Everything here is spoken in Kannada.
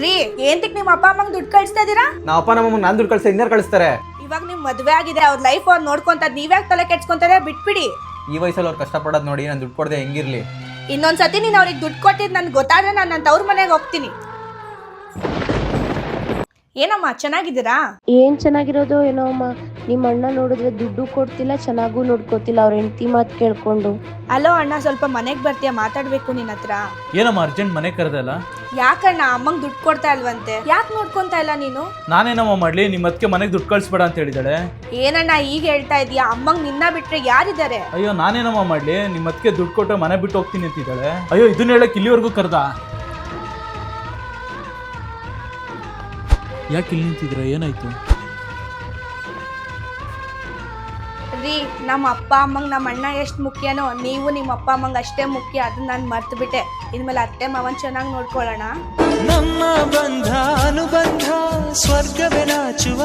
ರೀ ಏಂತಿಕ್ ನಿಮ್ಮ ಅಪ್ಪ ಅಮ್ಮಂಗ್ ದುಡ್ಡು ಕಳಿಸ್ತಾ ಇದೀರಾ? ನಮ್ಮ ಅಪ್ಪ ನಮ್ಮಮ್ಮ ನಾನು ದುಡ್ಡು ಕಳಿಸ್ತಾ ಇನ್ಯಾರು ಕಳಿಸ್ತಾರೆ? ಇವಾಗ ನಿಮ್ ಮದ್ವೆ ಆಗಿದೆ, ಅವ್ರ ಲೈಫ್ ಅವ್ರು ನೋಡ್ಕೊಂತ ನೀವ್ಯಾಕೆ ತಲೆ ಕೆಡ್ಸ್ಕೊಂತಾರೆ? ಬಿಟ್ಬಿಡಿ. ಈ ವಯಸ್ಸಲ್ಲಿ ಅವ್ರು ಕಷ್ಟಪಡೋದು ನೋಡಿ ನಾನು ದುಡ್ಡು ಕೊಡದೆ ಹೆಂಗಿರ್ಲಿ? ಇನ್ನೊಂದ್ಸತಿ ನೀನ್ ಅವ್ರಿಗೆ ದುಡ್ಡು ಕೊಟ್ಟಿದ್ ನನ್ಗೆ ಗೊತ್ತಾದ್ರೆ ನಾನು ನನ್ನ ತವ್ರ ಮನೆಗೆ ಹೋಗ್ತೀನಿ. ಏನಮ್ಮ ಚೆನ್ನಾಗಿದ್ದೀರಾ? ಏನ್ ಚೆನ್ನಾಗಿರೋದು ಏನೋ ಅಮ್ಮ. ನಿಮ್ಮ ಅಣ್ಣ ನೋಡಿದ್ರೆ ದುಡ್ಡು ಕೊಡ್ತಿಲ್ಲ, ಚೆನ್ನಾಗೂ ನೋಡ್ಕೋತಿಲ್ಲ ಅವ್ರ ಹೆಂಡತಿ ಮಾತು ಕೇಳ್ಕೊಂಡು. ಅಲೋ ಅಣ್ಣ, ಸ್ವಲ್ಪ ಮನೆಗೆ ಬರ್ತೀಯಾ? ಮಾತಾಡ್ಬೇಕು ನಿನ್ನ ಹತ್ರ. ಏನಮ್ಮ ಅರ್ಜೆಂಟ್ ಮನೆ ಕರೆದಲ್ಲ? ಯಾಕಣ್ಣ ಅಮ್ಮಂಗ್ ದುಡ್ಡು ಕೊಡ್ತಾ ಇಲ್ವಂತೆ? ಯಾಕೆ ನೋಡ್ಕೊಂತಾ ಇಲ್ಲ ನೀನು? ನಾನೇನಮ್ಮ ಮಾಡ್ಲಿ, ನಿಮ್ಮ ಅದಕ್ಕೆ ಮನೆಗೆ ದುಡ್ಡು ಕಳಿಸ್ಬೇಡ ಅಂತ ಹೇಳಿದಾಳೆ. ಏನಣ್ಣ ಈಗ ಹೇಳ್ತಾ ಇದೀಯಾ? ಅಮ್ಮಂಗ್ ನಿನ್ನ ಬಿಟ್ರೆ ಯಾರಿದ್ದಾರೆ? ಅಯ್ಯೋ ನಾನೇನಮ್ಮ ಮಾಡ್ಲಿ, ನಿಮ್ಮ ಅದಕ್ಕೆ ದುಡ್ಡು ಕೊಟ್ಟು ಮನೆ ಬಿಟ್ಟು ಹೋಗ್ತೀನಿ ಅಂತಿದ್ದಾಳೆ. ಅಯ್ಯೋ ಇದನ್ನ ಹೇಳಕ್ ಇಲ್ಲಿವರೆಗೂ ಕರ್ದ. ಯಾಕೆ ಇಲ್ಲಿ ನಿಂತಿದ್ರ? ಏನಾಯ್ತು? ರೀ ನಮ್ಮ ಅಪ್ಪ ಅಮ್ಮಂಗ್ ನಮ್ಮ ಅಣ್ಣ ಎಷ್ಟು ಮುಖ್ಯನೋ ನೀವು ನಿಮ್ಮ ಅಪ್ಪ ಅಮ್ಮಂಗ್ ಅಷ್ಟೇ ಮುಖ್ಯ. ಅದನ್ನ ನಾನು ಮರ್ತು ಬಿಟ್ಟೆ. ಇನ್ಮೇಲೆ ಅತ್ತೆ ಮಾವನ್ ಚೆನ್ನಾಗಿ ನೋಡ್ಕೊಳ್ಳೋಣ. ನಮ್ಮ ಬಂಧ ಅನುಬಂಧ ಸ್ವರ್ಗವೇ ನಾಚುವ